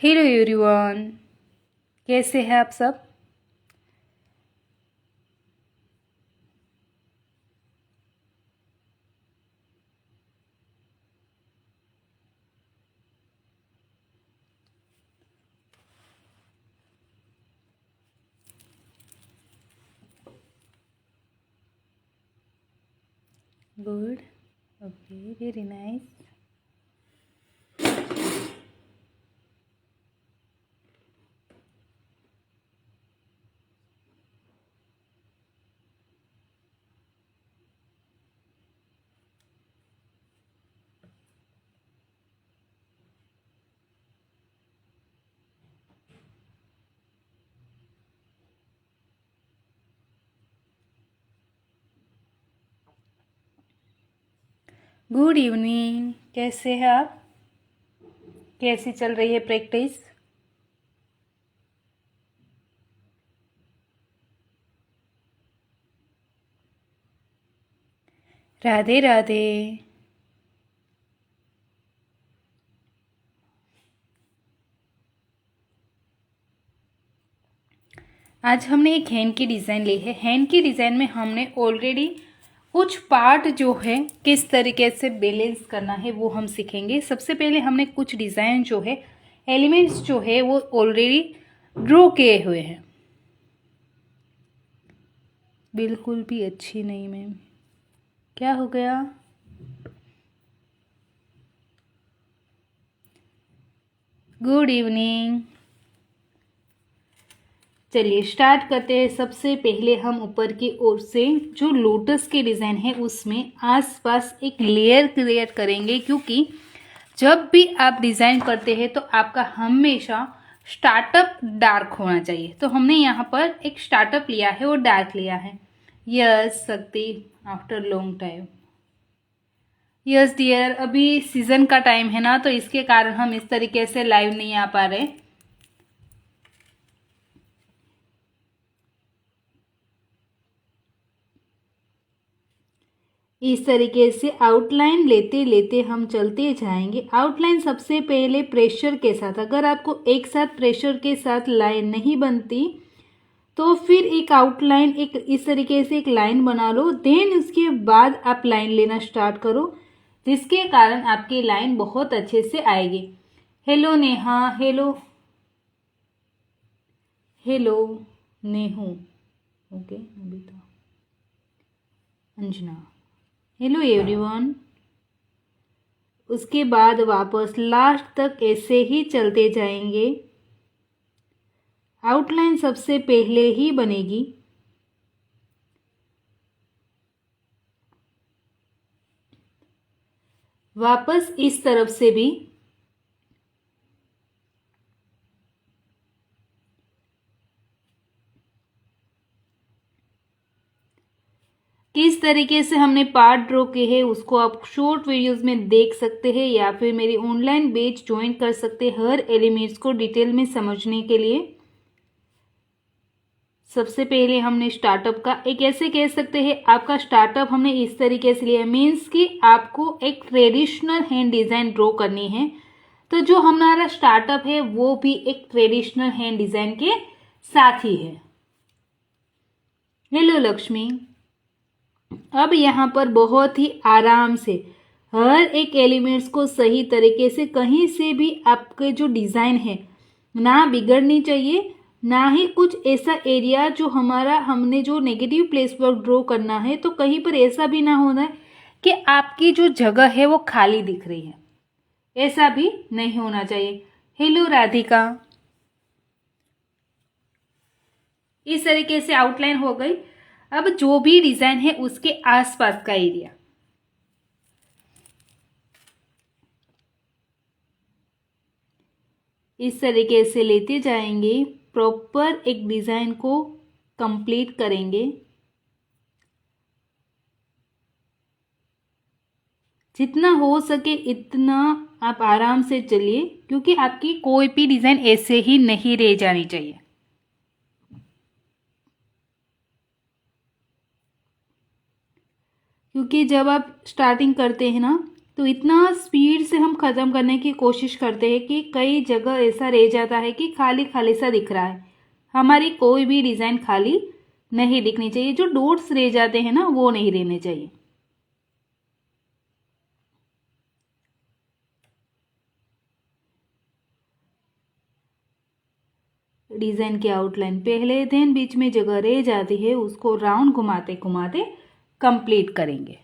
Hello everyone, कैसे हैं आप सब। Good, okay, very nice. Good evening, कैसे हैं आप। कैसी चल रही है प्रैक्टिस। राधे राधे। आज हमने एक हैंड की डिज़ाइन ली है। हैंड की डिज़ाइन में हमने ऑलरेडी कुछ पार्ट जो है किस तरीके से बैलेंस करना है वो हम सीखेंगे। सबसे पहले हमने कुछ डिज़ाइन जो है एलिमेंट्स जो है वो ऑलरेडी ड्रॉ किए हुए हैं। बिल्कुल भी अच्छी नहीं मैम, क्या हो गया। गुड इवनिंग, चलिए स्टार्ट करते हैं। सबसे पहले हम ऊपर की ओर से जो लोटस की डिज़ाइन है उसमें आसपास एक लेयर क्रिएट करेंगे, क्योंकि जब भी आप डिज़ाइन करते हैं तो आपका हमेशा स्टार्टअप डार्क होना चाहिए। तो हमने यहाँ पर एक स्टार्टअप लिया है और डार्क लिया है। Yes Shakti, after long time. Yes dear, अभी सीजन का टाइम है ना, तो इसके कारण हम इस तरीके से लाइव नहीं आ पा रहे। इस तरीके से आउटलाइन लेते लेते हम चलते जाएंगे। आउटलाइन सबसे पहले प्रेशर के साथ, अगर आपको एक साथ प्रेशर के साथ लाइन नहीं बनती तो फिर एक आउटलाइन एक इस तरीके से एक लाइन बना लो, देन उसके बाद आप लाइन लेना स्टार्ट करो, जिसके कारण आपकी लाइन बहुत अच्छे से आएगी। Hello Neha, hello hello Nehu, okay Nabita, Anjana, hello everyone. उसके बाद वापस लास्ट तक ऐसे ही चलते जाएंगे। आउटलाइन सबसे पहले ही बनेगी। वापस इस तरफ से भी किस तरीके से हमने पार्ट ड्रॉ किए हैं उसको आप शॉर्ट वीडियोस में देख सकते हैं, या फिर मेरी ऑनलाइन बैच ज्वाइन कर सकते हैं हर एलिमेंट्स को डिटेल में समझने के लिए। सबसे पहले हमने स्टार्टअप का एक ऐसे कह सकते हैं, आपका स्टार्टअप हमने इस तरीके से लिया, मीन्स कि आपको एक ट्रेडिशनल हैंड डिज़ाइन ड्रॉ करनी है। तो जो हमारा स्टार्टअप है वो भी एक ट्रेडिशनल हैंड डिज़ाइन के साथ ही है। हेलो लक्ष्मी। अब यहाँ पर बहुत ही आराम से हर एक एलिमेंट्स को सही तरीके से, कहीं से भी आपके जो डिज़ाइन है ना बिगड़नी चाहिए, ना ही कुछ ऐसा एरिया जो हमारा हमने जो नेगेटिव प्लेस पर ड्रॉ करना है तो कहीं पर ऐसा भी ना होना है कि आपकी जो जगह है वो खाली दिख रही है, ऐसा भी नहीं होना चाहिए। हेलो राधिका। इस तरीके से आउटलाइन हो गई। अब जो भी डिजाइन है उसके आसपास का एरिया इस तरीके से लेते जाएंगे, प्रॉपर एक डिजाइन को कंप्लीट करेंगे। जितना हो सके इतना आप आराम से चलिए, क्योंकि आपकी कोई भी डिजाइन ऐसे ही नहीं रह जानी चाहिए। क्योंकि जब आप स्टार्टिंग करते हैं ना तो इतना स्पीड से हम ख़त्म करने की कोशिश करते हैं कि कई जगह ऐसा रह जाता है कि खाली खाली सा दिख रहा है। हमारी कोई भी डिज़ाइन खाली नहीं दिखनी चाहिए, जो डॉट्स रह जाते हैं ना वो नहीं रहने चाहिए। डिज़ाइन की आउटलाइन पहले दिन बीच में जगह रह जाती है, उसको राउंड घुमाते घुमाते कंप्लीट करेंगे।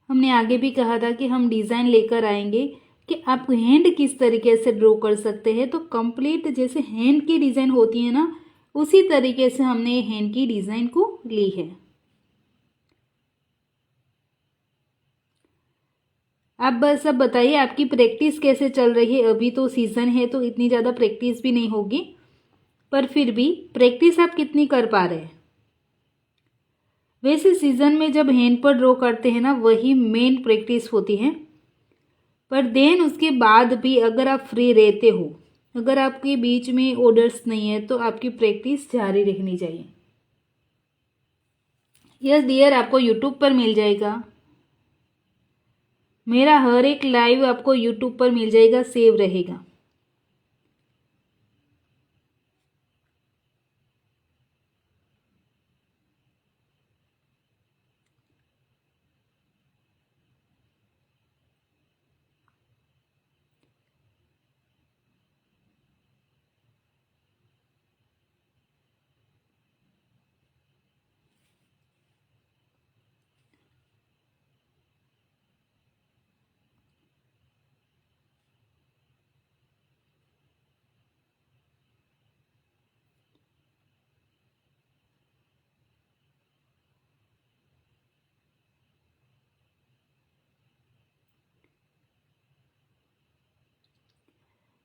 हमने आगे भी कहा था कि हम डिज़ाइन लेकर आएंगे कि आप हैंड किस तरीके से ड्रॉ कर सकते हैं। तो कंप्लीट जैसे हैंड की डिज़ाइन होती है ना, उसी तरीके से हमने हैंड की डिज़ाइन को ली है। आप बस अब बताइए आपकी प्रैक्टिस कैसे चल रही है। अभी तो सीज़न है तो इतनी ज़्यादा प्रैक्टिस भी नहीं होगी, पर फिर भी प्रैक्टिस आप कितनी कर पा रहे हैं। वैसे सीज़न में जब हैंड पर ड्रॉ करते हैं ना, वही मेन प्रैक्टिस होती है। पर देन उसके बाद भी अगर आप फ्री रहते हो, अगर आपके बीच में ऑर्डर्स नहीं है, तो आपकी प्रैक्टिस जारी रखनी चाहिए। यस डियर, आपको यूट्यूब पर मिल जाएगा, मेरा हर एक लाइव आपको यूट्यूब पर मिल जाएगा, सेव रहेगा।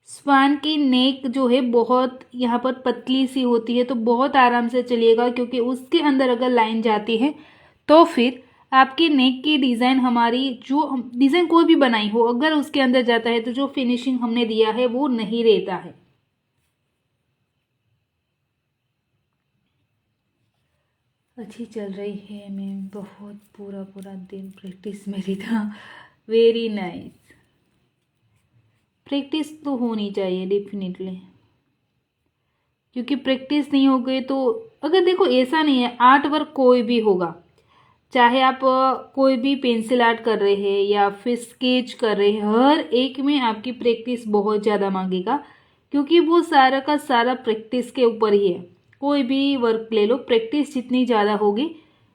स्वान की नेक जो है बहुत यहाँ पर पतली सी होती है, तो बहुत आराम से चलिएगा, क्योंकि उसके अंदर अगर लाइन जाती है तो फिर आपकी नेक की डिज़ाइन, हमारी जो डिज़ाइन कोई भी बनाई हो, अगर उसके अंदर जाता है तो जो फिनिशिंग हमने दिया है वो नहीं रहता है। अच्छी चल रही है मैम, बहुत पूरा पूरा दिन प्रैक्टिस मेरी था। Very nice. प्रैक्टिस तो होनी चाहिए डेफिनेटली, क्योंकि प्रैक्टिस नहीं हो गई तो, अगर देखो ऐसा नहीं है, आर्ट वर्क कोई भी होगा, चाहे आप कोई भी पेंसिल आर्ट कर रहे हैं या फिर स्केच कर रहे हैं, हर एक में आपकी प्रैक्टिस बहुत ज़्यादा मांगेगा, क्योंकि वो सारा का सारा प्रैक्टिस के ऊपर ही है। कोई भी वर्क ले लो, प्रैक्टिस जितनी ज़्यादा होगी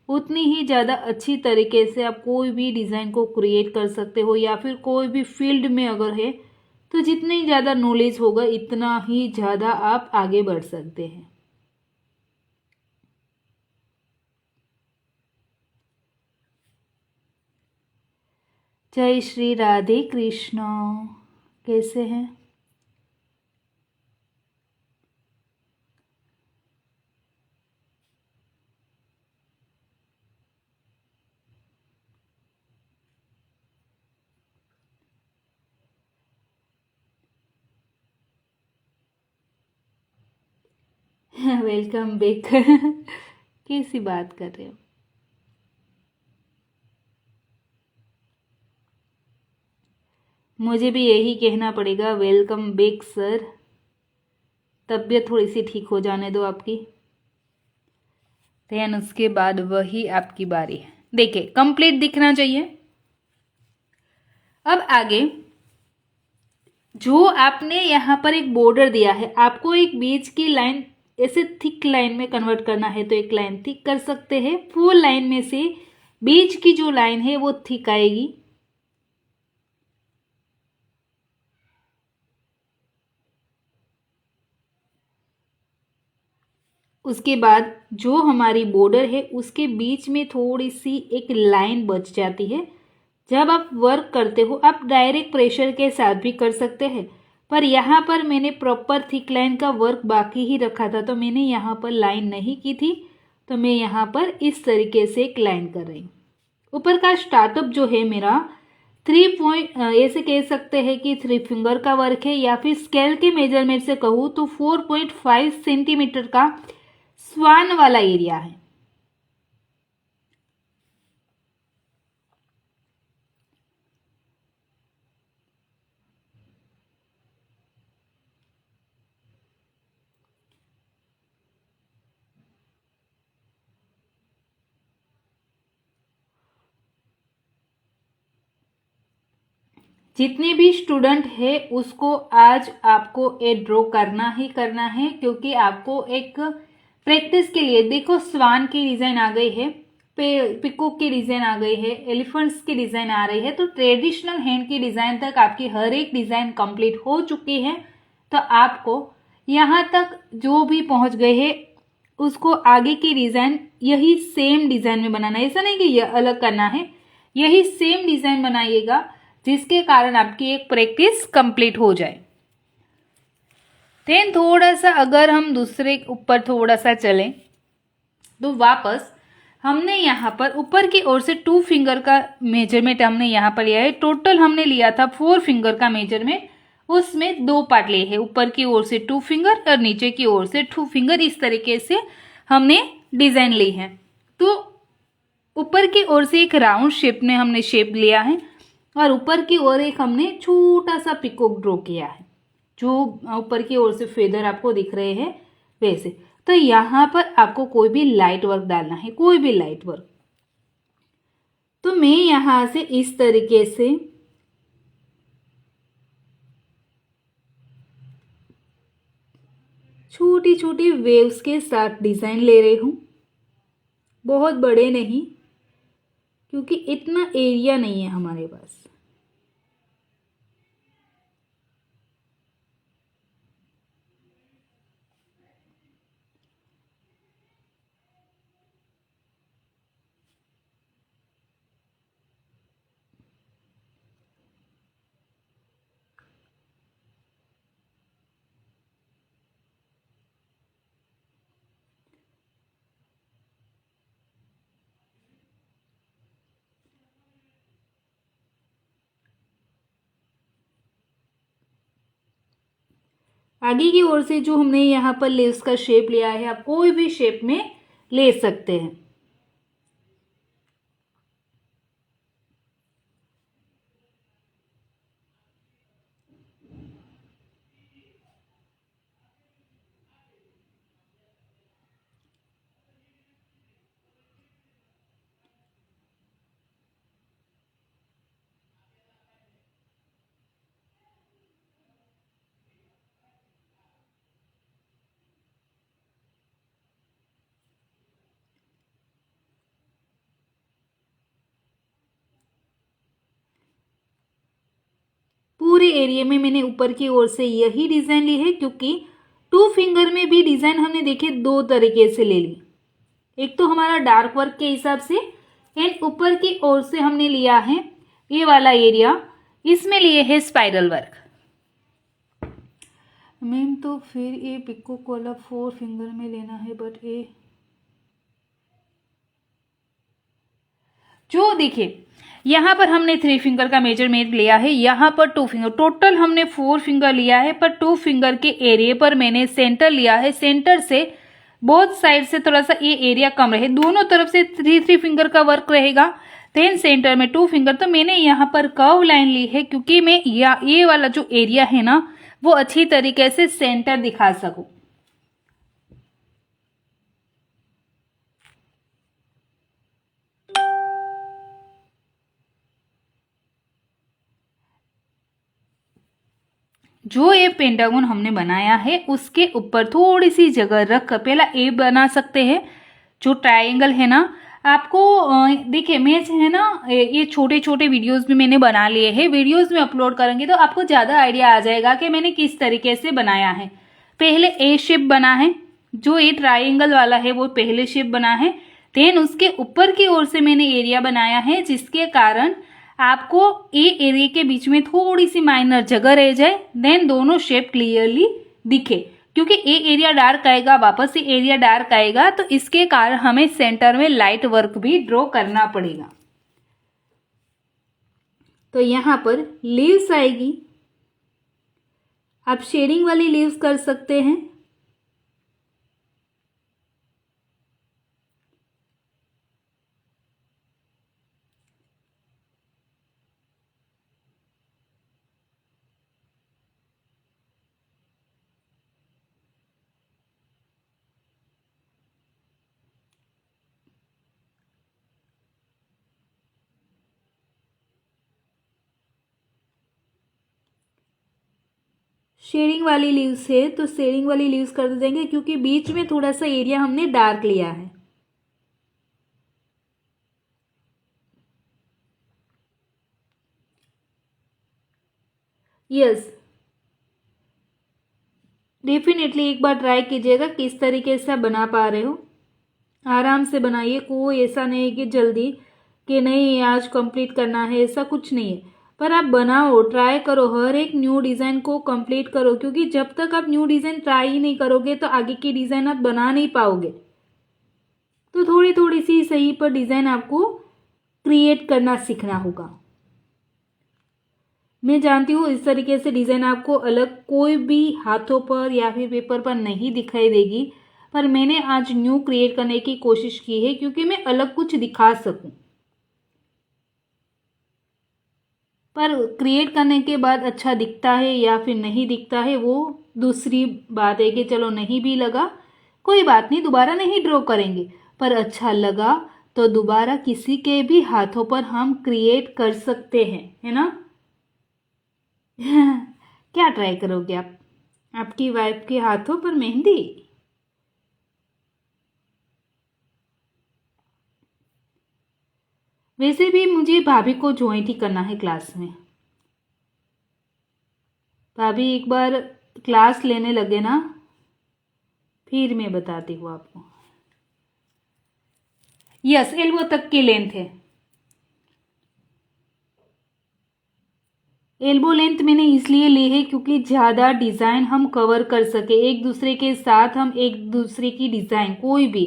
उतनी ही ज़्यादा अच्छी तरीके से आप कोई भी डिज़ाइन को क्रिएट कर सकते हो, या फिर कोई भी फील्ड में अगर है तो जितनी ज़्यादा नॉलेज होगा इतना ही ज़्यादा आप आगे बढ़ सकते हैं। जय श्री राधे कृष्ण। कैसे हैं? Welcome back. कैसी बात कर रहे हो? मुझे भी यही कहना पड़ेगा, वेलकम बैक सर। तबीयत थोड़ी सी ठीक हो जाने दो आपकी, देन उसके बाद वही आपकी बारी है। देखिए कंप्लीट दिखना चाहिए। अब आगे जो आपने यहाँ पर एक बॉर्डर दिया है, आपको एक बीच की लाइन ऐसे थिक लाइन में कन्वर्ट करना है, तो एक लाइन थिक कर सकते हैं। 4 लाइन में से बीच की जो लाइन है वो थिक आएगी। उसके बाद जो हमारी बॉर्डर है उसके बीच में थोड़ी सी एक लाइन बच जाती है। जब आप वर्क करते हो आप डायरेक्ट प्रेशर के साथ भी कर सकते हैं, पर यहाँ पर मैंने प्रॉपर थिक लाइन का वर्क बाकी ही रखा था, तो मैंने यहाँ पर लाइन नहीं की थी, तो मैं यहाँ पर इस तरीके से एक लाइन कर रही हूँ। ऊपर का स्टार्टअप जो है मेरा ऐसे कह सकते हैं कि 3 फिंगर का वर्क है, या फिर स्केल के मेजरमेंट से कहूँ तो 4.5 सेंटीमीटर का स्वान वाला एरिया है। जितने भी स्टूडेंट है उसको आज आपको ये ड्रॉ करना ही करना है, क्योंकि आपको एक प्रैक्टिस के लिए, देखो स्वान की डिज़ाइन आ गई है, पिकॉक की डिज़ाइन आ गई है, एलिफेंट्स की डिज़ाइन आ रही है, तो ट्रेडिशनल हैंड की डिज़ाइन तक आपकी हर एक डिज़ाइन कंप्लीट हो चुकी है। तो आपको यहाँ तक जो भी पहुँच गए हैं उसको आगे की डिज़ाइन यही सेम डिज़ाइन में बनाना है। ऐसा नहीं कि यह अलग करना है, यही सेम डिज़ाइन बनाइएगा, जिसके कारण आपकी एक प्रैक्टिस कंप्लीट हो जाए। देन थोड़ा सा अगर हम दूसरे ऊपर थोड़ा सा चलें तो वापस हमने यहाँ पर ऊपर की ओर से 2 फिंगर का मेजरमेंट हमने यहाँ पर लिया है। टोटल हमने लिया था 4 फिंगर का मेजरमेंट, उसमें 2 पार्ट लिए हैं, ऊपर की ओर से 2 फिंगर और नीचे की ओर से 2 फिंगर। इस तरीके से हमने डिज़ाइन ली है। तो ऊपर की ओर से एक राउंड शेप में हमने शेप लिया है और ऊपर की ओर एक हमने छोटा सा पिकॉक ड्रॉ किया है, जो ऊपर की ओर से फेदर आपको दिख रहे हैं वैसे। तो यहाँ पर आपको कोई भी लाइट वर्क डालना है, कोई भी लाइट वर्क। तो मैं यहाँ से इस तरीके से छोटी छोटी वेव्स के साथ डिज़ाइन ले रही हूँ, बहुत बड़े नहीं, क्योंकि इतना एरिया नहीं है हमारे पास। आगे की ओर से जो हमने यहाँ पर लेव्स का शेप लिया है, आप कोई भी शेप में ले सकते हैं। पूरे एरिया में मैंने ऊपर की ओर से यही डिज़ाइन ली है, क्योंकि 2 फिंगर में भी डिज़ाइन हमने देखे 2 तरीके से ले ली। एक तो हमारा डार्क वर्क के हिसाब से, एंड ऊपर की ओर से हमने लिया है ये वाला एरिया, इसमें लिए है स्पाइरल वर्क। मैम तो फिर ये पिकॉक वाला 4 फिंगर में लेना है, बट ये जो देखिए यहाँ पर हमने 3 फिंगर का मेजरमेंट लिया है, यहाँ पर 2 फिंगर, टोटल हमने 4 फिंगर लिया है, पर 2 फिंगर के एरिया पर मैंने सेंटर लिया है। सेंटर से बोथ साइड से थोड़ा सा ये एरिया कम रहे, दोनों तरफ से 3 फिंगर का वर्क रहेगा। देन सेंटर में 2 फिंगर, तो मैंने यहाँ पर कर्व लाइन ली है, क्योंकि मैं ये वाला जो एरिया है ना वो अच्छी तरीके से सेंटर दिखा सकूं। जो ये पेंटागन हमने बनाया है उसके ऊपर थोड़ी सी जगह रख कर पहला ए बना सकते हैं। जो ट्रायंगल है ना, आपको देखिए मैं है ना ये छोटे छोटे वीडियोस भी मैंने बना लिए हैं, वीडियोस में अपलोड करेंगे तो आपको ज़्यादा आइडिया आ जाएगा कि मैंने किस तरीके से बनाया है। पहले ए शेप बना है, जो ये ट्राइंगल वाला है वो पहले शेप बना है, देन उसके ऊपर की ओर से मैंने एरिया बनाया है, जिसके कारण आपको ये एरिया के बीच में थोड़ी सी माइनर जगह रह जाए, देन दोनों शेप क्लियरली दिखे। क्योंकि ये एरिया डार्क आएगा, वापस से एरिया डार्क आएगा, तो इसके कारण हमें सेंटर में लाइट वर्क भी ड्रॉ करना पड़ेगा। तो यहाँ पर लीव्स आएगी, आप शेडिंग वाली लीव्स कर सकते हैं। शेडिंग वाली लीव्स है तो शेडिंग वाली लीव्स कर देंगे, क्योंकि बीच में थोड़ा सा एरिया हमने डार्क लिया है। यस, डेफिनेटली एक बार ट्राई कीजिएगा किस तरीके से आप बना पा रहे हो। आराम से बनाइए, कोई ऐसा नहीं है कि जल्दी कि नहीं आज कंप्लीट करना है, ऐसा कुछ नहीं है। पर आप बनाओ, ट्राई करो, हर एक न्यू डिज़ाइन को कंप्लीट करो, क्योंकि जब तक आप न्यू डिज़ाइन ट्राई ही नहीं करोगे तो आगे की डिज़ाइन आप बना नहीं पाओगे। तो थोड़ी थोड़ी सी सही पर डिज़ाइन आपको क्रिएट करना सीखना होगा। मैं जानती हूँ इस तरीके से डिज़ाइन आपको अलग कोई भी हाथों पर या फिर पेपर पर नहीं दिखाई देगी, पर मैंने आज न्यू क्रिएट करने की कोशिश की है, क्योंकि मैं अलग कुछ दिखा सकूं। पर क्रिएट करने के बाद अच्छा दिखता है या फिर नहीं दिखता है वो दूसरी बात है, कि चलो नहीं भी लगा कोई बात नहीं, दोबारा नहीं ड्रॉ करेंगे, पर अच्छा लगा तो दोबारा किसी के भी हाथों पर हम क्रिएट कर सकते हैं, है ना। क्या ट्राई करोगे आप, आपकी वाइफ के हाथों पर मेहंदी? वैसे भी मुझे भाभी को ज्वाइन ही करना है क्लास में। भाभी एक बार क्लास लेने लगे ना, फिर मैं बताती हूँ आपको। यस, एल्बो तक की लेंथ है। एल्बो लेंथ मैंने इसलिए ली है क्योंकि ज़्यादा डिज़ाइन हम कवर कर सके, एक दूसरे के साथ हम एक दूसरे की डिज़ाइन कोई भी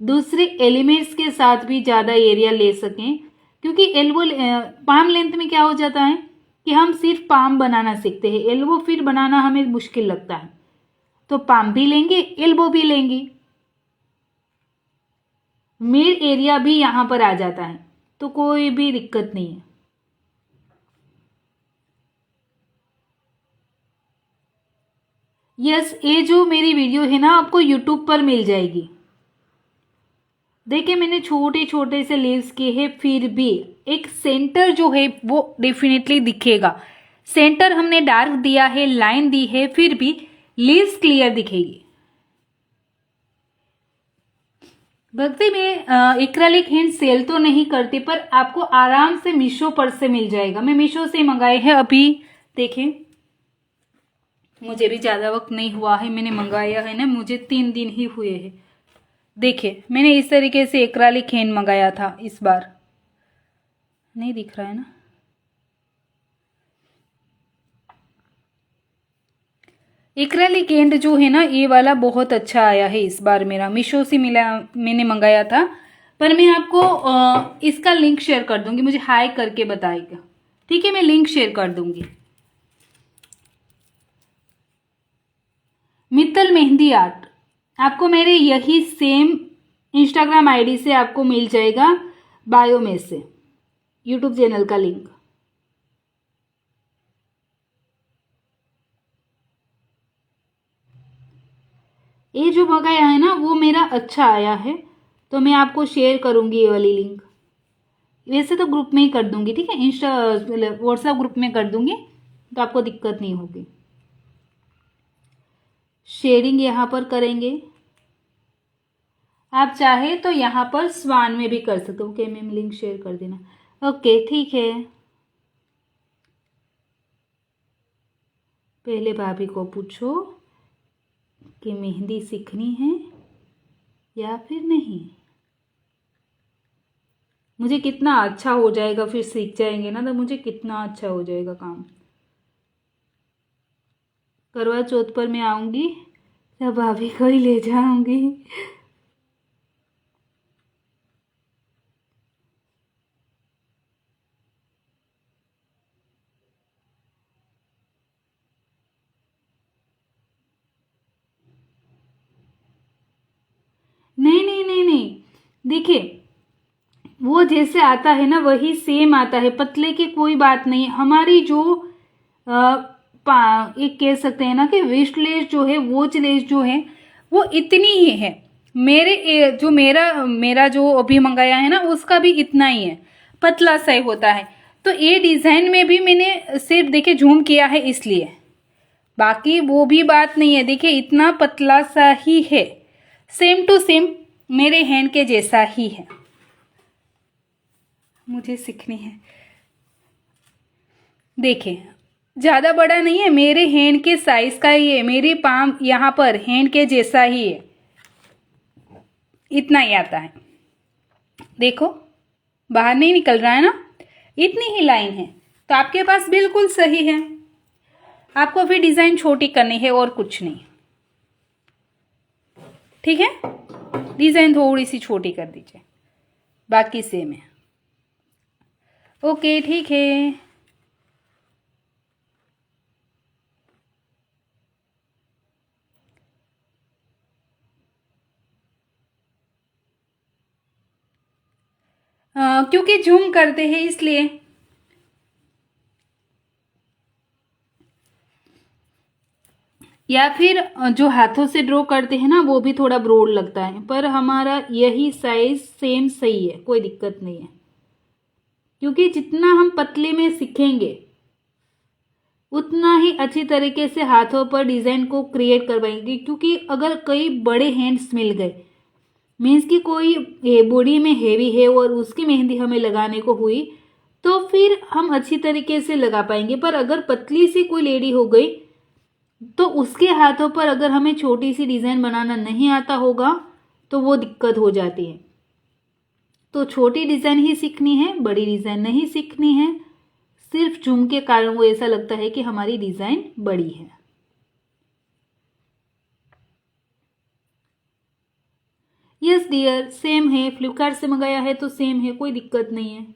दूसरे एलिमेंट्स के साथ भी ज़्यादा एरिया ले सकें। क्योंकि एल्बो पाम लेंथ में क्या हो जाता है कि हम सिर्फ पाम बनाना सीखते हैं, एल्बो फिर बनाना हमें मुश्किल लगता है। तो पाम भी लेंगे, एल्बो भी लेंगे, मिड एरिया भी यहाँ पर आ जाता है, तो कोई भी दिक्कत नहीं है। यस, ये जो मेरी वीडियो है ना आपको यूट्यूब पर मिल जाएगी। देखिए मैंने छोटे छोटे से लीव्स किए हैं, फिर भी एक सेंटर जो है वो डेफिनेटली दिखेगा। सेंटर हमने डार्क दिया है, लाइन दी है, फिर भी लीव्स क्लियर दिखेगी। भक्ति में एक्रेलिक हैंड सेल तो नहीं करती, पर आपको आराम से मीशो पर से मिल जाएगा। मैं मीशो से मंगाए हैं अभी, देखें मुझे भी ज़्यादा वक्त नहीं हुआ है, मैंने मंगाया है ना, मुझे 3 दिन ही हुए हैं। देखिए मैंने इस तरीके से एक्रेलिक हैंड मंगाया था, इस बार नहीं दिख रहा है ना। एक्रेलिक हैंड जो है ना ये वाला बहुत अच्छा आया है इस बार, मेरा मीशो से मिला, मैंने मंगाया था। पर मैं आपको इसका लिंक शेयर कर दूंगी, मुझे हाई करके बताएगा, ठीक है, मैं लिंक शेयर कर दूंगी। मित्तल मेहंदी आर्ट आपको मेरे यही सेम इंस्टाग्राम आईडी से आपको मिल जाएगा, बायो में से यूट्यूब चैनल का लिंक। ये जो मंगाया है ना वो मेरा अच्छा आया है, तो मैं आपको शेयर करूंगी ये वाली लिंक। वैसे तो ग्रुप में ही कर दूंगी, ठीक है, इंस्टा व्हाट्सएप ग्रुप में कर दूंगी, तो आपको दिक्कत नहीं होगी। शेयरिंग यहाँ पर करेंगे, आप चाहे तो यहाँ पर स्वान में भी कर सकते हो। ओके मैम लिंक शेयर कर देना, ओके ठीक है। पहले भाभी को पूछो कि मेहंदी सीखनी है या फिर नहीं। मुझे कितना अच्छा हो जाएगा, फिर सीख जाएंगे ना तो मुझे कितना अच्छा हो जाएगा काम। करवा चौथ पर मैं आऊँगी तो भाभी को ही ले जाऊँगी। नहीं नहीं नहीं नहीं, देखिए वो जैसे आता है ना वही सेम आता है, पतले की कोई बात नहीं। हमारी जो एक कह सकते हैं ना कि वेस्ट लेस जो है, वोच लेस जो है वो इतनी ही है। जो मेरा जो अभी मंगाया है ना उसका भी इतना ही है, पतला सा ही होता है। तो ये डिज़ाइन में भी मैंने सिर्फ देखिए झूम किया है इसलिए, बाकी वो भी बात नहीं है। देखिए इतना पतला सा ही है, सेम टू सेम मेरे हैंड के जैसा ही है। मुझे सीखनी है। देखिए ज़्यादा बड़ा नहीं है, मेरे हैंड के साइज का ही है। मेरी पाम यहाँ पर हैंड के जैसा ही है, इतना ही आता है। देखो बाहर नहीं निकल रहा है ना, इतनी ही लाइन है। तो आपके पास बिल्कुल सही है। आपको फिर डिज़ाइन छोटी करनी है और कुछ नहीं, ठीक है। डिज़ाइन थोड़ी सी छोटी कर दीजिए, बाकी सेम है। ओके ठीक है। क्योंकि जूम करते हैं इसलिए। या फिर जो हाथों से ड्रॉ करते हैं ना वो भी थोड़ा ब्रॉड लगता है, पर हमारा यही साइज सेम सही है, कोई दिक्कत नहीं है। क्योंकि जितना हम पतले में सीखेंगे उतना ही अच्छी तरीके से हाथों पर डिज़ाइन को क्रिएट कर पाएंगे। क्योंकि अगर कई बड़े हैंड्स मिल गए, मीन्स कि कोई बॉडी में हेवी है और उसकी मेहंदी हमें लगाने को हुई, तो फिर हम अच्छी तरीके से लगा पाएंगे। पर अगर पतली सी कोई लेडी हो गई तो उसके हाथों पर अगर हमें छोटी सी डिज़ाइन बनाना नहीं आता होगा तो वो दिक्कत हो जाती है। तो छोटी डिज़ाइन ही सीखनी है, बड़ी डिज़ाइन नहीं सीखनी है। सिर्फ जूम के कारण वो ऐसा लगता है कि हमारी डिज़ाइन बड़ी है। यस डियर, सेम है। फ्लिपकार्ट से मंगाया है तो सेम है, कोई दिक्कत नहीं है।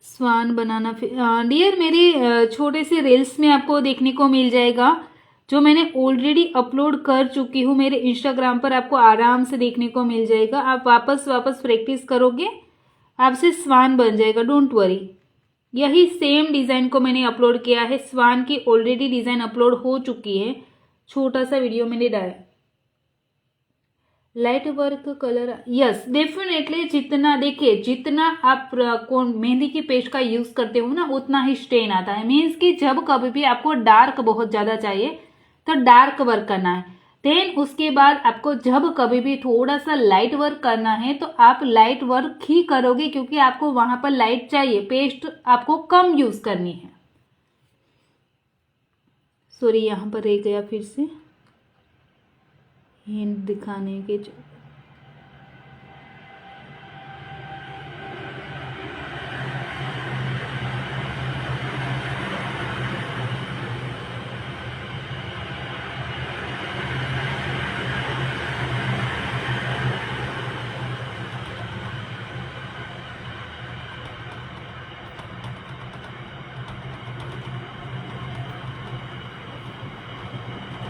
स्वान बनाना डियर, मेरे छोटे से रील्स में आपको देखने को मिल जाएगा, जो मैंने ऑलरेडी अपलोड कर चुकी हूँ मेरे इंस्टाग्राम पर। आपको आराम से देखने को मिल जाएगा। आप वापस प्रैक्टिस करोगे, आपसे स्वान बन जाएगा, डोंट वरी। यही सेम डिज़ाइन को मैंने अपलोड किया है। स्वान की ऑलरेडी डिज़ाइन अपलोड हो चुकी है, छोटा सा वीडियो मैंने डाला। Light work colour, yes definitely. जितना देखिए, जितना आप कौन मेहंदी की पेस्ट का यूज़ करते हो ना उतना ही स्टेन आता है। मीन्स कि जब कभी भी आपको डार्क बहुत ज़्यादा चाहिए तो डार्क वर्क करना है। देन उसके बाद आपको जब कभी भी थोड़ा सा लाइट वर्क करना है तो आप लाइट वर्क ही करोगे, क्योंकि आपको वहां पर लाइट चाहिए। पेस्ट आपको कम यूज़ करनी है। सॉरी, यहाँ पर रह गया फिर से हिंट दिखाने के।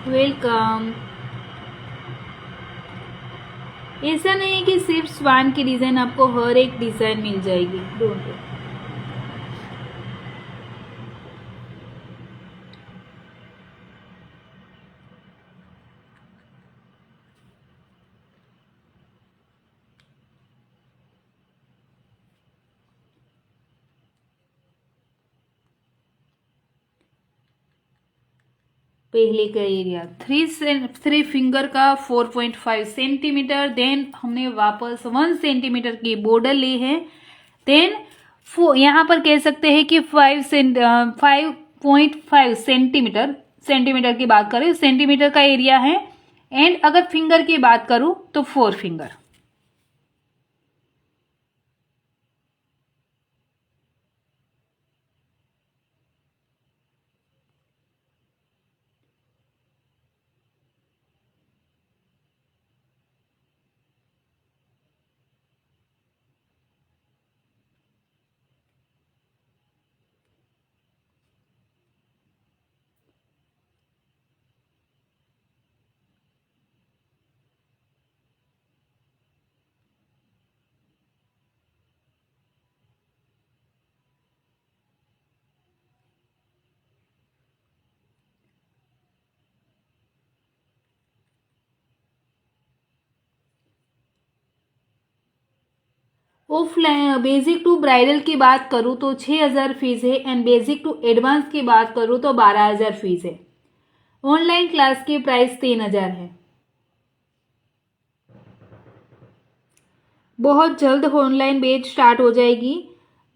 वेलकम। ऐसा नहीं है कि सिर्फ स्वान की डिज़ाइन, आपको हर एक डिज़ाइन मिल जाएगी, डोंट वरी। पहले का एरिया 3 फिंगर का 4.5 सेंटीमीटर। देन हमने वापस 1 सेंटीमीटर की बॉर्डर ली है। देन यहाँ पर कह सकते हैं कि 5.5 सेंटीमीटर की बात करें, सेंटीमीटर का एरिया है। एंड अगर फिंगर की बात करूं तो 4 finger. Offline basic to bridal की बात करूँ तो 6,000 फीस है। एंड बेसिक टू एडवांस की बात करूँ तो 12,000 फीस है। ऑनलाइन क्लास की प्राइस 3,000 है। बहुत जल्द ऑनलाइन बैच स्टार्ट हो जाएगी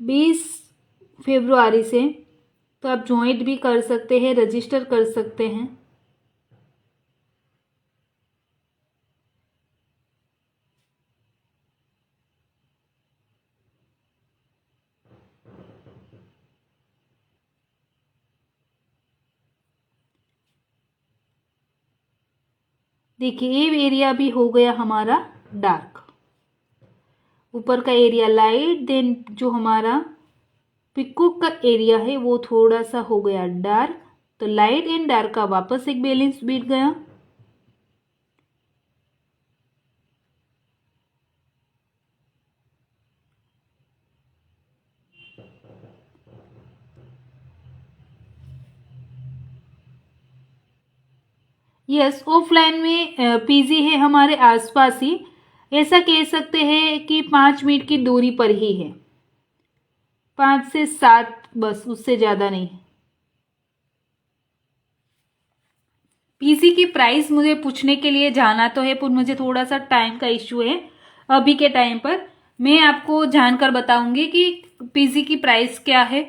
20 फरवरी से। तो आप ज्वाइन भी कर सकते हैं, रजिस्टर कर सकते हैं। देखिए ये एरिया भी हो गया हमारा डार्क, ऊपर का एरिया लाइट। देन जो हमारा पिकॉक का एरिया है वो थोड़ा सा हो गया डार्क। तो लाइट एंड डार्क का वापस एक बैलेंस बिठ गया। यस, ऑफलाइन में पीजी है हमारे आसपास ही। ऐसा कह सकते हैं कि 5 मिनट की दूरी पर ही है, 5 से 7, बस उससे ज़्यादा नहीं। पीजी की प्राइस मुझे पूछने के लिए जाना तो है, पर मुझे थोड़ा सा टाइम का इश्यू है। अभी के टाइम पर मैं आपको जानकर बताऊंगी कि पीजी की प्राइस क्या है।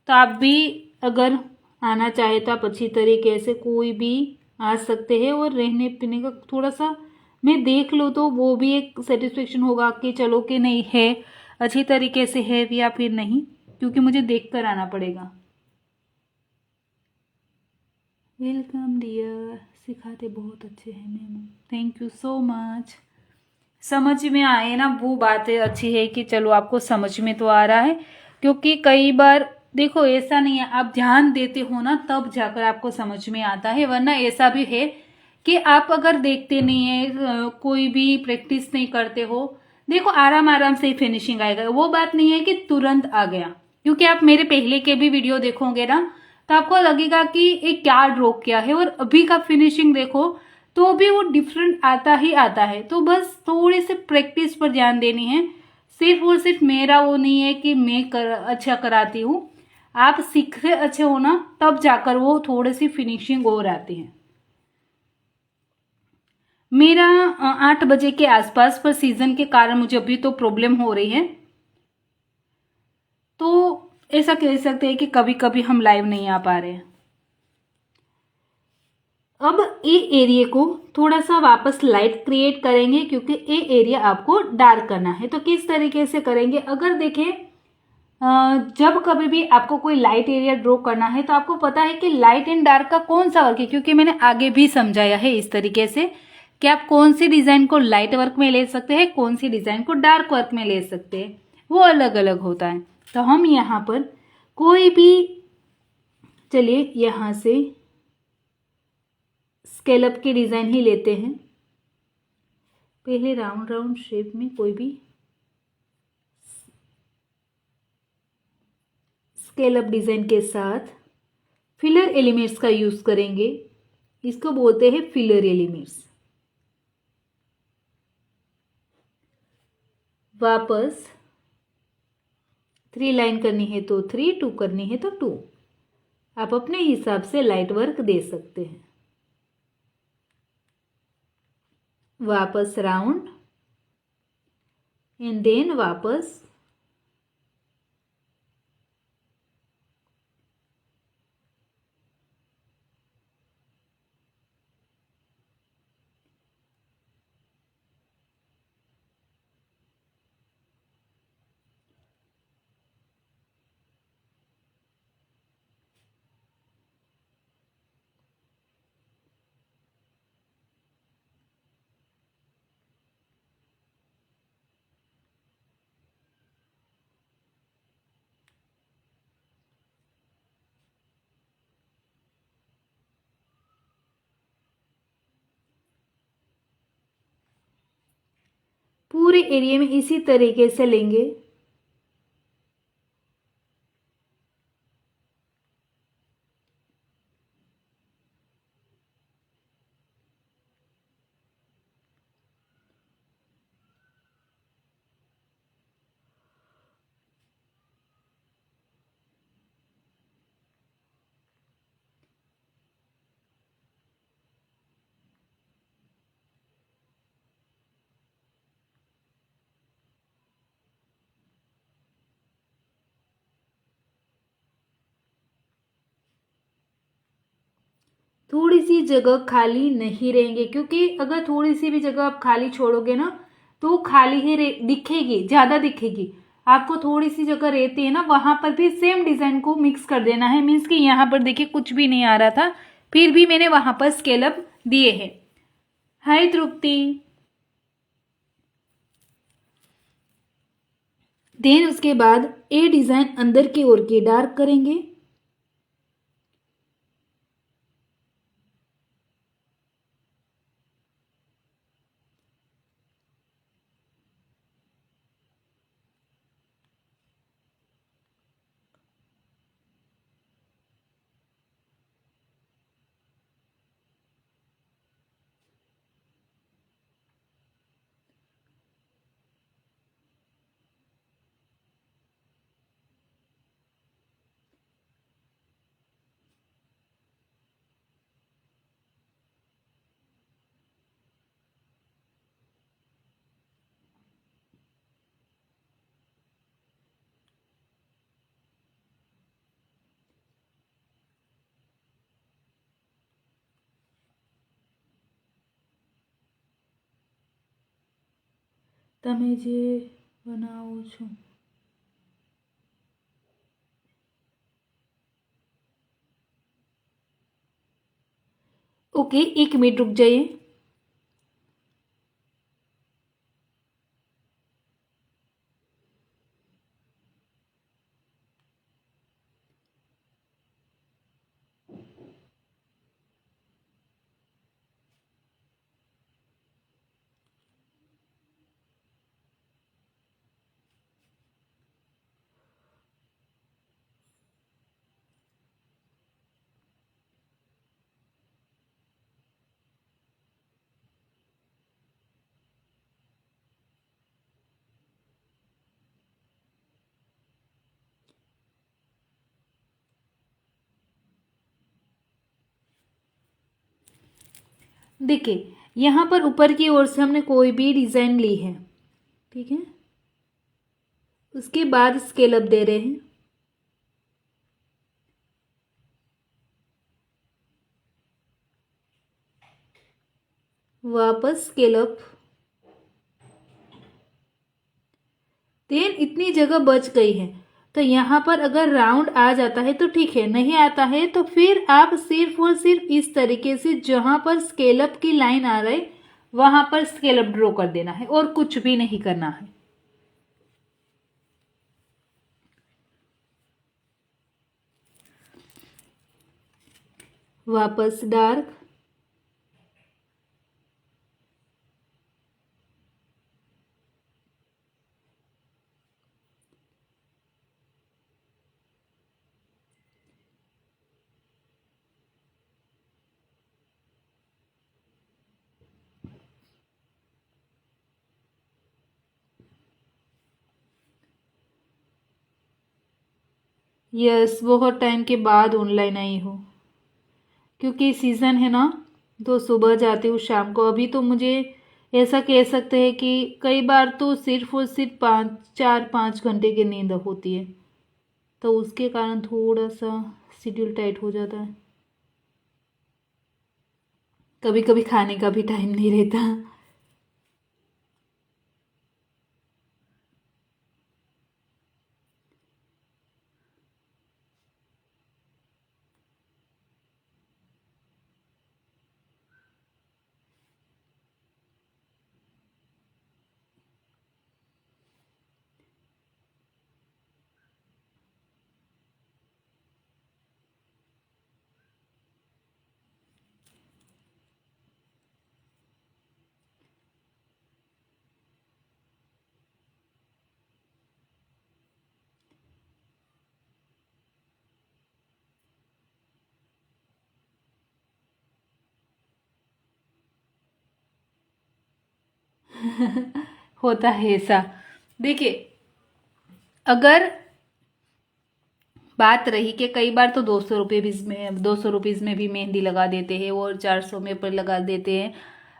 तो आप भी अगर आना चाहे तो आप अच्छी तरीके से कोई भी आ सकते हैं। और रहने पीने का थोड़ा सा मैं देख लूँ तो वो भी एक सेटिस्फेक्शन होगा कि चलो कि नहीं है, अच्छी तरीके से है या फिर नहीं, क्योंकि मुझे देख कर आना पड़ेगा। वेलकम डियर, सिखाते बहुत अच्छे हैं ma'am, thank you so much. समझ में आए ना, वो बातें अच्छी है कि चलो आपको समझ में तो आ रहा है। क्योंकि कई बार देखो ऐसा नहीं है, आप ध्यान देते हो ना तब जाकर आपको समझ में आता है। वरना ऐसा भी है कि आप अगर देखते नहीं है, कोई भी प्रैक्टिस नहीं करते हो, देखो आराम आराम से फिनिशिंग आएगा। वो बात नहीं है कि तुरंत आ गया। क्योंकि आप मेरे पहले के भी वीडियो देखोगे ना तो आपको लगेगा कि ये क्या ड्रॉ किया है, और अभी का फिनिशिंग देखो तो भी वो डिफरेंट आता ही आता है। तो बस थोड़ी सी प्रैक्टिस पर ध्यान देनी है। सिर्फ और सिर्फ मेरा वो नहीं है कि मैं अच्छा कराती हूँ, आप सीखते अच्छे हो ना तब जाकर वो थोड़ी सी फिनिशिंग और आती है। मेरा 8 बजे के आसपास, पर सीजन के कारण मुझे अभी तो प्रॉब्लम हो रही है। तो ऐसा कह सकते हैं कि कभी कभी हम लाइव नहीं आ पा रहे हैं। अब ये एरिया को थोड़ा सा वापस लाइट क्रिएट करेंगे, क्योंकि ये एरिया आपको डार्क करना है। तो किस तरीके से करेंगे, अगर देखें जब कभी भी आपको कोई लाइट एरिया ड्रॉ करना है तो आपको पता है कि लाइट एंड डार्क का कौन सा वर्क है। क्योंकि मैंने आगे भी समझाया है इस तरीके से कि आप कौन सी डिजाइन को लाइट वर्क में ले सकते हैं, कौन सी डिजाइन को डार्क वर्क में ले सकते हैं, वो अलग अलग होता है। तो हम यहाँ पर कोई भी, चलिए यहाँ से स्केलअप की डिजाइन ही लेते हैं। पहले राउंड राउंड शेप में कोई भी स्केलअप डिजाइन के साथ फिलर एलिमेंट्स का यूज करेंगे। इसको बोलते हैं फिलर एलिमेंट्स। वापस 3 लाइन करनी है तो 3, 2 करनी है तो 2। आप अपने हिसाब से लाइट वर्क दे सकते हैं। वापस राउंड एंड देन वापस पूरे एरिया में इसी तरीके से लेंगे। थोड़ी सी जगह खाली नहीं रहेंगे, क्योंकि अगर थोड़ी सी भी जगह आप खाली छोड़ोगे ना तो खाली ही दिखेगी, ज़्यादा दिखेगी। आपको थोड़ी सी जगह रहती है ना, वहाँ पर भी सेम डिज़ाइन को मिक्स कर देना है। मीन्स कि यहाँ पर देखिए कुछ भी नहीं आ रहा था, फिर भी मैंने वहाँ पर स्केलअप दिए हैं। हाय तृप्ति। देन उसके बाद ये डिज़ाइन अंदर की ओर की डार्क करेंगे। તમે જે બનાવો છો ओके, 1 मिनट रुक जाइए। देखिए यहाँ पर ऊपर की ओर से हमने कोई भी डिज़ाइन ली है, ठीक है। उसके बाद स्केलअप दे रहे हैं। वापस स्केलअप। देन इतनी जगह बच गई है, तो यहाँ पर अगर राउंड आ जाता है तो ठीक है, नहीं आता है तो फिर आप सिर्फ और सिर्फ इस तरीके से जहाँ पर स्केलअप की लाइन आ रही वहाँ पर स्केलअप ड्रॉ कर देना है और कुछ भी नहीं करना है। वापस डार्क। यस, बहुत टाइम के बाद ऑनलाइन आई हूँ, क्योंकि सीज़न है ना, तो सुबह जाती हूँ शाम को। अभी तो मुझे ऐसा कह सकते हैं कि कई बार तो सिर्फ और सिर्फ 4-5 घंटे की नींद होती है, तो उसके कारण थोड़ा सा शेड्यूल टाइट हो जाता है। कभी कभी खाने का भी टाइम नहीं रहता। होता है ऐसा। देखिए, अगर बात रही कि कई बार तो 200 रुपीज़ में भी मेहंदी लगा देते हैं और 400 में पर लगा देते हैं,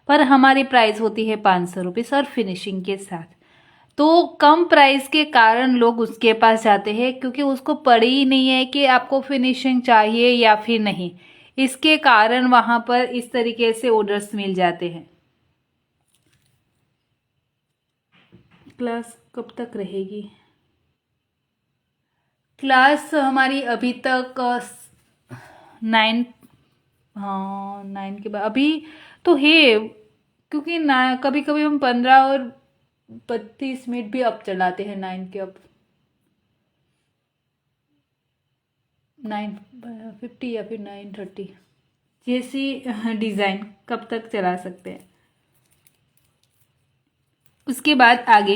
पर हमारी प्राइस होती है 500 रुपीज़ और फिनिशिंग के साथ। तो कम प्राइस के कारण लोग उसके पास जाते हैं क्योंकि उसको पड़ी ही नहीं है कि आपको फिनिशिंग चाहिए या फिर नहीं। इसके कारण वहाँ पर इस तरीके से ऑर्डर्स मिल जाते हैं। क्लास कब तक रहेगी? क्लास हमारी अभी तक 9, हाँ 9 के बाद अभी तो है, क्योंकि ना कभी कभी हम 15 और 32 मिनट भी अप चलाते हैं 9 के। अब 9:50 या फिर 9:30 जैसी डिज़ाइन कब तक चला सकते हैं। उसके बाद आगे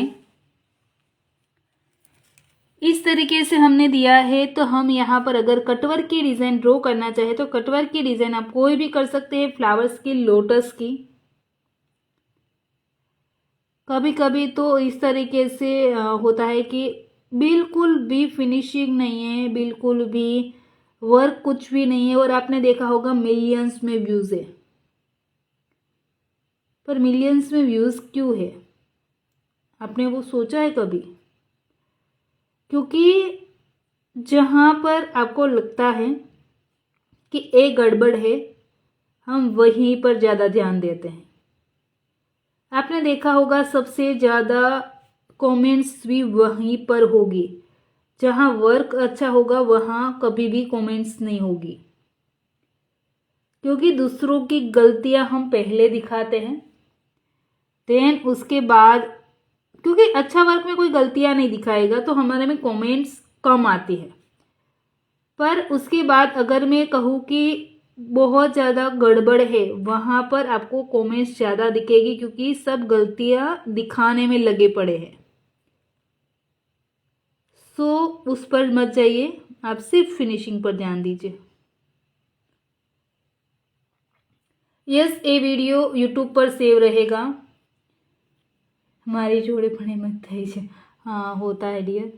इस तरीके से हमने दिया है, तो हम यहाँ पर अगर कटवर्क की डिज़ाइन ड्रॉ करना चाहे तो कटवर्क की डिज़ाइन आप कोई भी कर सकते हैं, फ्लावर्स की, लोटस की। कभी कभी तो इस तरीके से होता है कि बिल्कुल भी फिनिशिंग नहीं है, बिल्कुल भी वर्क कुछ भी नहीं है, और आपने देखा होगा मिलियंस में व्यूज़ है। पर मिलियंस में व्यूज़ क्यों है, आपने वो सोचा है कभी? क्योंकि जहाँ पर आपको लगता है कि एक गड़बड़ है, हम वहीं पर ज़्यादा ध्यान देते हैं। आपने देखा होगा सबसे ज़्यादा कमेंट्स भी वहीं पर होगी। जहाँ वर्क अच्छा होगा वहाँ कभी भी कमेंट्स नहीं होगी, क्योंकि दूसरों की गलतियां हम पहले दिखाते हैं, देन उसके बाद, क्योंकि अच्छा वर्क में कोई गलतियां नहीं दिखाएगा तो हमारे में कमेंट्स कम आती है। पर उसके बाद अगर मैं कहूँ कि बहुत ज़्यादा गड़बड़ है, वहाँ पर आपको कमेंट्स ज़्यादा दिखेगी, क्योंकि सब गलतियां दिखाने में लगे पड़े हैं। सो उस पर मत जाइए, आप सिर्फ फिनिशिंग पर ध्यान दीजिए। यस, ये वीडियो यूट्यूब पर सेव रहेगा। हमारी जोड़े पड़े मत થાય। हाँ होता है डियर।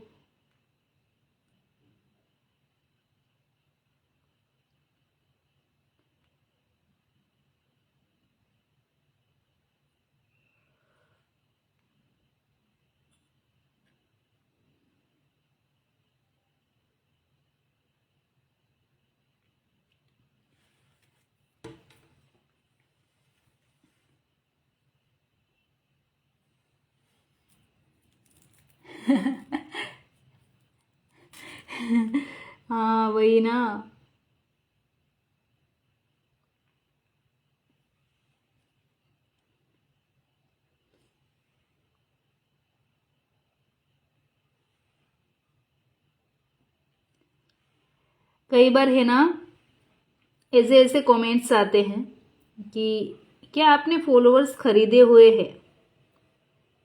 हाँ वही ना। कई बार है ना, ऐसे ऐसे कमेंट्स आते हैं कि क्या आपने फॉलोअर्स खरीदे हुए हैं।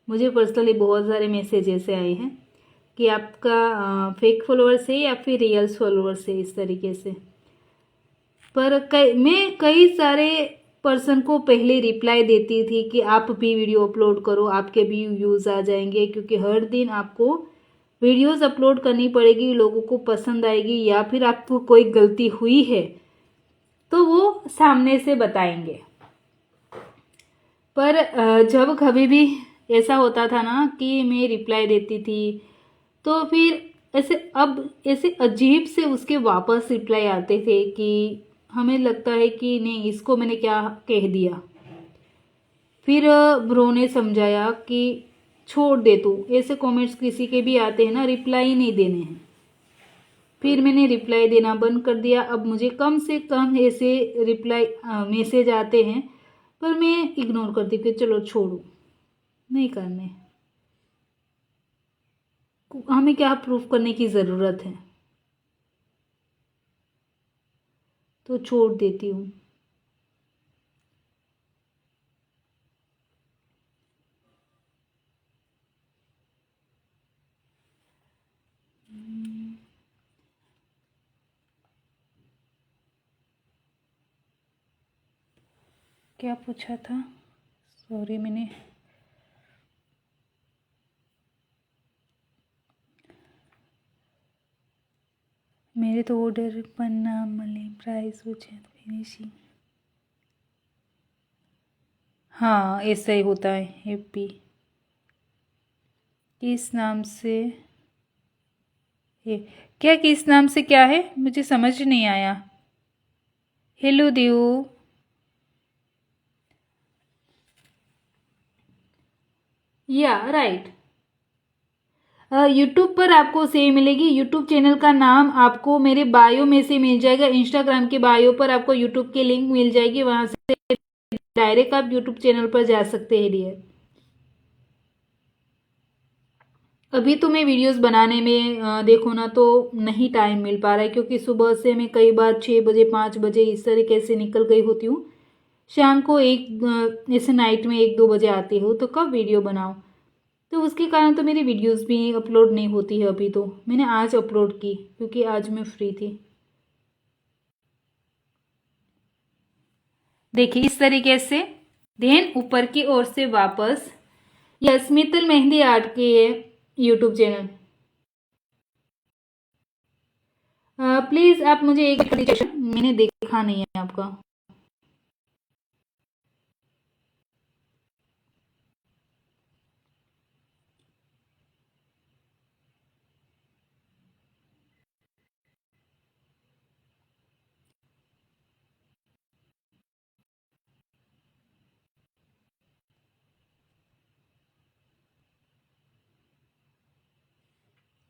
मुझे पर्सनली बहुत सारे मैसेज ऐसे आए हैं कि आपका फेक फॉलोअर्स है या फिर रियल फॉलोअर्स है, इस तरीके से। पर मैं कई सारे पर्सन को पहले रिप्लाई देती थी कि आप भी वीडियो अपलोड करो, आपके भी व्यूज़ आ जाएंगे, क्योंकि हर दिन आपको वीडियोस अपलोड करनी पड़ेगी, लोगों को पसंद आएगी, या फिर आपको कोई गलती हुई है तो वो सामने से बताएंगे। पर जब कभी भी ऐसा होता था ना कि मैं रिप्लाई देती थी, तो फिर ऐसे अजीब से उसके वापस रिप्लाई आते थे कि हमें लगता है कि नहीं, इसको मैंने क्या कह दिया। फिर ब्रो ने समझाया कि छोड़ दे तू, ऐसे कमेंट्स किसी के भी आते हैं ना, रिप्लाई नहीं देने हैं। फिर मैंने रिप्लाई देना बंद कर दिया। अब मुझे कम से कम ऐसे रिप्लाई मैसेज आते हैं, पर मैं इग्नोर करती कि चलो छोड़ो, नहीं करने, हमें क्या प्रूफ करने की ज़रूरत है, तो छोड़ देती हूँ। क्या पूछा था? सॉरी, मेरे तो ऑर्डर पन्ना मले प्राइस पूछे फिनिशिंग। हाँ, ऐसा ही होता है। हैप्पी किस नाम से? क्या किस नाम से क्या है, मुझे समझ नहीं आया। हेलो देव। या राइट। यूट्यूब पर आपको सेम मिलेगी। यूट्यूब चैनल का नाम आपको मेरे बायो में से मिल जाएगा। इंस्टाग्राम के बायो पर आपको यूट्यूब की लिंक मिल जाएगी, वहां से डायरेक्ट आप यूट्यूब चैनल पर जा सकते हैं डियर। अभी तो मैं वीडियोस बनाने में देखो ना तो नहीं टाइम मिल पा रहा है, क्योंकि सुबह से मैं कई बार 6 बजे 5 बजे इस तरीके से निकल गई होती हूँ। शाम को ऐसे नाइट में 1-2 बजे आती हूँ, तो कब वीडियो बनाऊँ। तो उसके कारण तो मेरी वीडियोस भी अपलोड नहीं होती है। अभी तो मैंने आज अपलोड की क्योंकि आज मैं फ्री थी। देखिए इस तरीके से, देन ऊपर की ओर से वापस, यस मित्तल मेहंदी आर्ट के यूट्यूब चैनल। प्लीज़ आप मुझे एक मैंने देखा नहीं है आपका।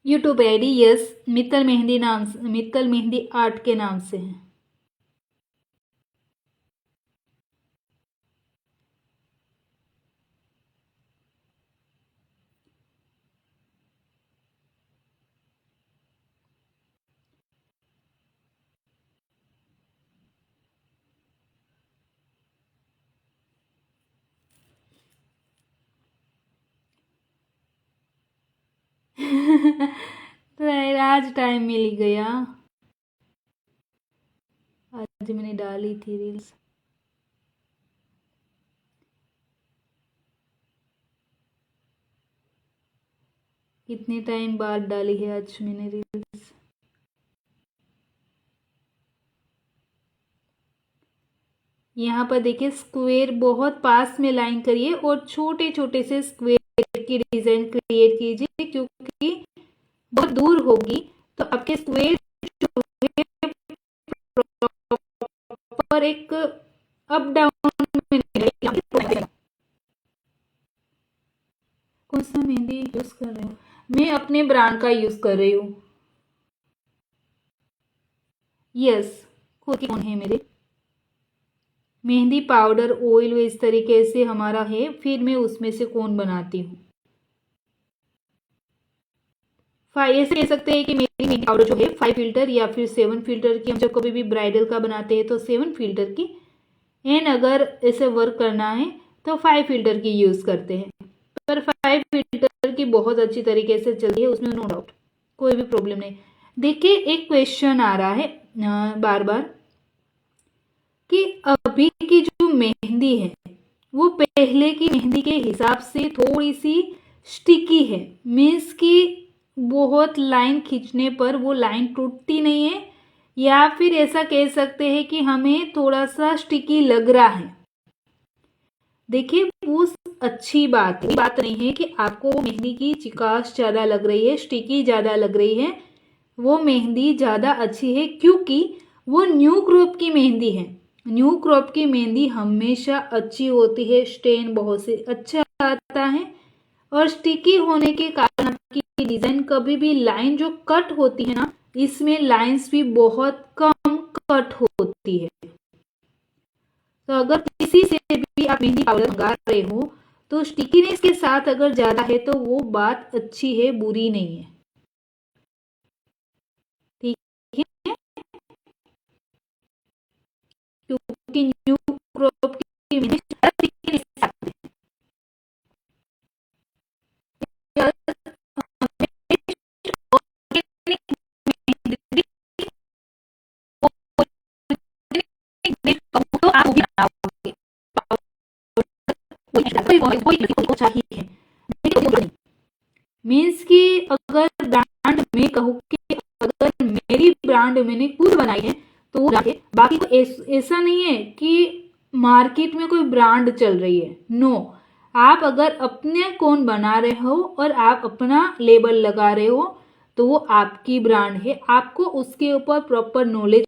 YouTube ID yes Mittal mehndi नाम से, मित्तल मेहंदी आर्ट के नाम से है। तो यार आज टाइम मिल गया। आज मैंने डाली थी रील्स। कितने टाइम बाद डाली है आज मैंने रील्स। यहाँ पर देखिए स्क्वायर बहुत पास में लाइन करिए और छोटे छोटे से स्क्वायर की डिजाइन क्रिएट कीजिए, क्योंकि बहुत दूर होगी तो आपके स्क्वायर जो है प्रॉपर एक अप डाउन में नहीं। कौन सा मेहंदी यूज कर रहे हो? मैं अपने ब्रांड का यूज कर रही हूँ। यस, खुद की कौन है मेरे। मेहंदी पाउडर ऑयल इस तरीके से हमारा है, फिर मैं उसमें से कौन बनाती हूँ। ऐसे कह सकते हैं कि मेरी मेहंदी पाउडर जो है 5 फिल्टर या फिर 7 फिल्टर की, हम जब कभी भी ब्राइडल का बनाते हैं तो 7 फिल्टर की, एंड अगर ऐसे वर्क करना है तो 5 फिल्टर की यूज करते हैं। पर 5 फिल्टर की बहुत अच्छी तरीके से चलती है, उसमें नो डाउट, कोई भी प्रॉब्लम नहीं। देखिए एक क्वेश्चन आ रहा है बार बार कि अभी की जो मेहंदी है वो पहले की मेहंदी के हिसाब से थोड़ी सी स्टिकी है, मीन्स कि बहुत लाइन खींचने पर वो लाइन टूटती नहीं है, या फिर ऐसा कह सकते हैं कि हमें थोड़ा सा स्टिकी लग रहा है। देखिए वो अच्छी बात है, बात नहीं है कि आपको मेहंदी की चिकास ज़्यादा लग रही है, स्टिकी ज़्यादा लग रही है। वो मेहंदी ज़्यादा अच्छी है क्योंकि वो न्यू क्रॉप की मेहंदी है। न्यू क्रॉप की मेहंदी हमेशा अच्छी होती है, स्टेन बहुत से अच्छा आता है और स्टिकी होने के कारण आपकी डिजाइन कभी भी लाइन जो कट होती है ना, इसमें लाइंस भी बहुत कम कट होती है। तो अगर किसी से भी आप मेहंदी पाउडर मंगा रहे हो तो स्टिकीनेस के साथ अगर ज्यादा है तो वो बात अच्छी है, बुरी नहीं है। ठीक है, क्योंकि न्यू क्रॉप की मेहंदी स्टिकीनेस के साथ है। तो आप वो भी बनाओगे, कोई चाहिए मीन्स कि अगर ब्रांड में कहूँ कि अगर मेरी ब्रांड मैंने खुद बनाई है तो वो बाकी को ऐसा नहीं है कि मार्केट में कोई ब्रांड चल रही है। नो, आप अगर अपने कौन बना रहे हो और आप अपना लेबल लगा रहे हो तो वो आपकी ब्रांड है। आपको उसके ऊपर प्रॉपर नॉलेज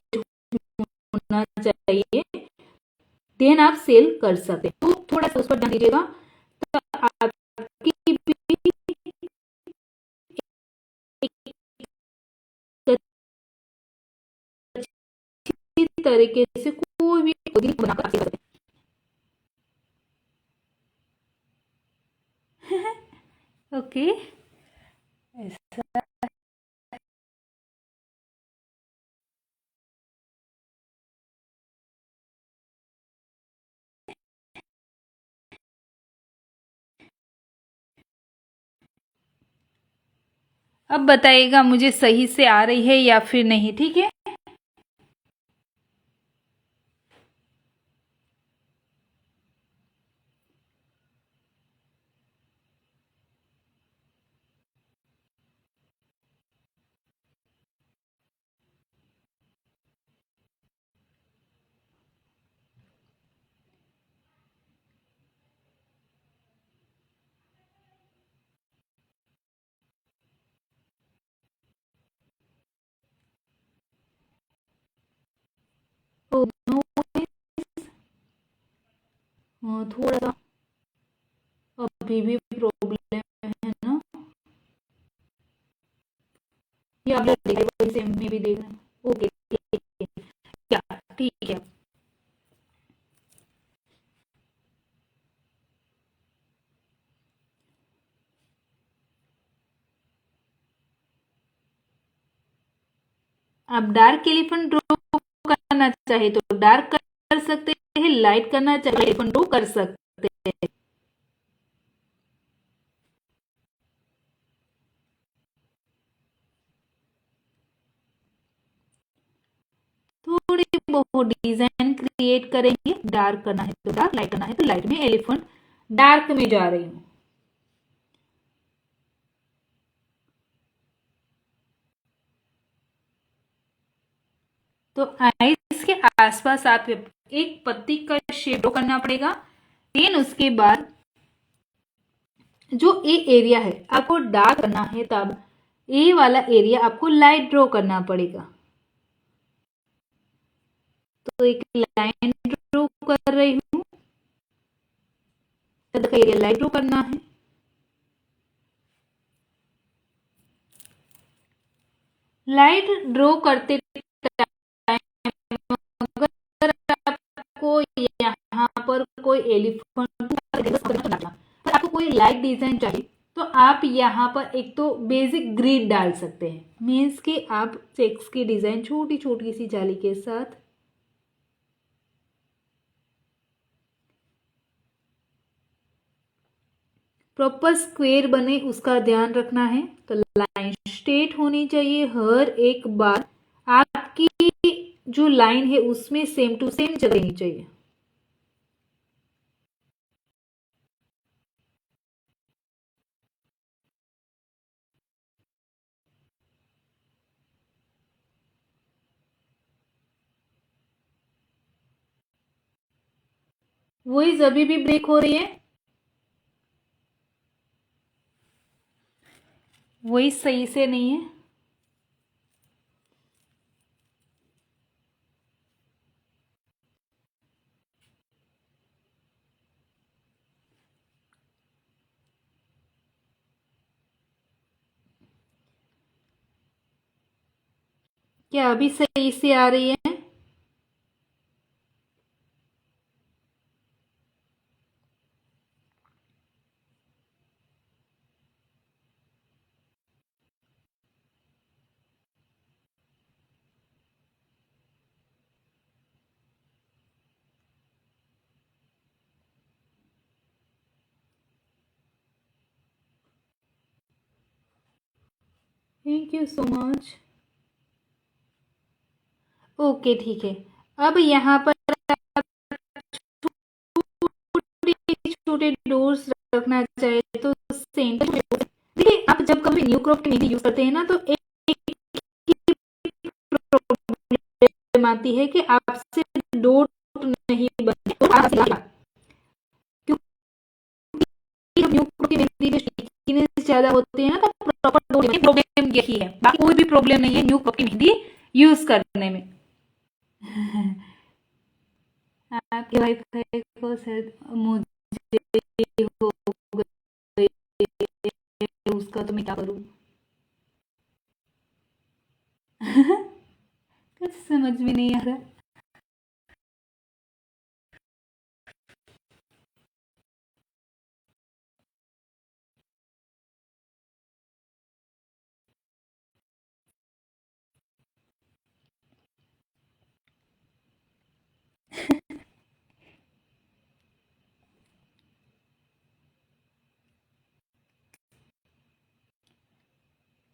होना चाहिए, देन आप सेल कर सकते हैं। तो थोड़ा सा उस पर ध्यान दीजिएगा, तो आपकी भी अच्छी तरीके से कोई भी बनाकर आप सेल कर सकते हैं। ओके, ऐसा अब बताइएगा मुझे सही से आ रही है या फिर नहीं। ठीक है, तो थोड़ा सा अभी भी प्रॉब्लम है ना, ये आप लोग देख रहे हो, इसे मैं भी देख रहा हूँ। ओके, ठीक है, क्या ठीक है। आप डार्क एलिफेंट ड्रॉ करना चाहे तो डार्क कर सकते हैं, लाइट करना चाहे एलिफेंट ड्रॉ कर सकते हैं। थोड़ी बहुत डिजाइन क्रिएट करेंगे, डार्क करना है तो डार्क, लाइट करना है तो लाइट में एलिफेंट डार्क में जा रही हूँ। तो आइस के आसपास आप एक पत्ती का शेप ड्रॉ करना पड़ेगा। देन उसके बाद जो ए एरिया है आपको डार्क करना है, तब ए वाला एरिया आपको लाइट ड्रॉ करना पड़ेगा। तो एक लाइन ड्रॉ कर रही हूँ, का एरिया लाइट ड्रॉ करना है। लाइट ड्रॉ करते टाइम अगर आपको यहाँ पर कोई एलिफेंट पर आपको कोई लाइट डिजाइन चाहिए तो आप यहाँ पर एक तो बेसिक ग्रिड डाल सकते हैं, मीन्स कि आप चेक्स की डिजाइन छोटी छोटी सी जाली के साथ प्रॉपर स्क्वायर बने उसका ध्यान रखना है। तो लाइन स्ट्रेट होनी चाहिए हर एक बार, आपकी जो लाइन है उसमें सेम टू सेम जगह होनी चाहिए। वॉइस अभी भी ब्रेक हो रही है, वॉइस सही से नहीं है। क्या अभी सही से आ रही है? Thank you so much. Okay ठीक है। अब यहाँ पर छोटे छोटे डोर्स रखना चाहिए तो सेंटर देखिए, आप जब कभी न्यू क्रॉप की मेहंदी यूज करते हैं ना तो एक प्रॉब्लम आती है कि आपसे डोर नहीं बनते, तो क्योंकि न्यू क्रॉप की मेहंदी में स्टिकीनेस ज्यादा होती है ना, तो प्रॉपर डोर प्रॉब्लम यही है, बाकी कोई भी प्रॉब्लम नहीं है न्यू क्रॉप की मेहंदी यूज करने में। आपके वाईफाई को शायद मुझे हो गई उसका, तो मैं क्या करूँ? कुछ समझ में नहीं आ रहा।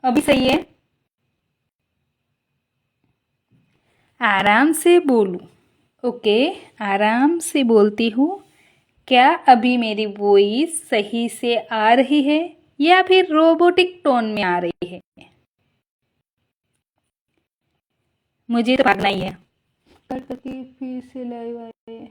अभी सही है? आराम से बोलूं? ओके, आराम से बोलती हूँ। क्या अभी मेरी वॉइस सही से आ रही है या फिर रोबोटिक टोन में आ रही है? मुझे तो भागना ही है। कट करके फिर से लाइव आए।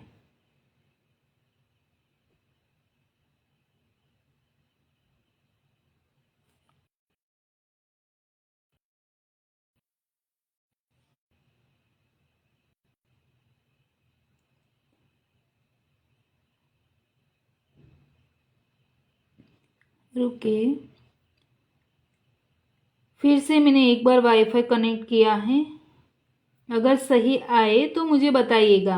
रुके, फिर से मैंने एक बार वाईफाई कनेक्ट किया है, अगर सही आए तो मुझे बताइएगा।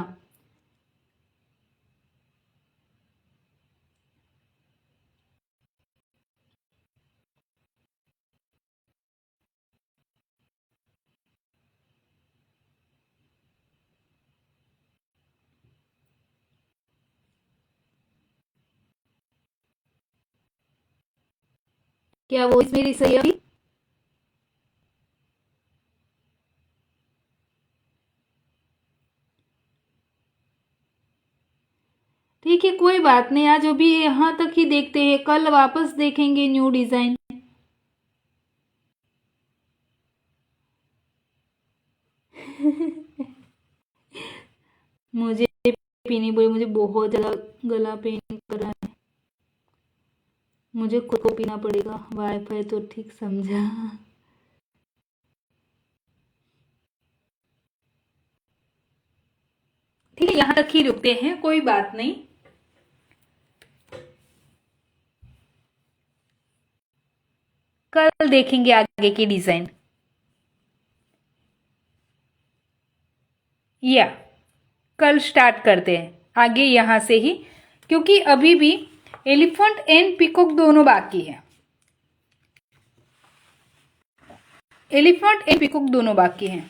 क्या वॉइस मेरी सही है अभी? ठीक है, कोई बात नहीं, आज अभी यहाँ तक ही देखते हैं, कल वापस देखेंगे न्यू डिजाइन। मुझे पीनी पड़ी, मुझे बहुत ज़्यादा गला पेन कर रहा है, मुझे खुद को पीना पड़ेगा। वाईफाई तो ठीक समझा। ठीक है, यहाँ तक ही रुकते हैं, कोई बात नहीं। कल देखेंगे आगे की डिजाइन। या कल स्टार्ट करते हैं आगे यहाँ से ही, क्योंकि अभी भी एलिफेंट एंड पीकॉक दोनों बाकी है। एलिफेंट एंड पीकॉक दोनों बाकी हैं,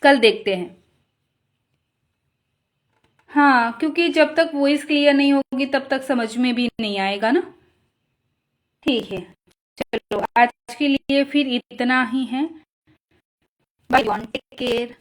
कल देखते हैं। हाँ, क्योंकि जब तक वॉइस क्लियर नहीं होगी तब तक समझ में भी नहीं आएगा ना। ठीक है, चलो आज के लिए फिर इतना ही है। Bye, take care.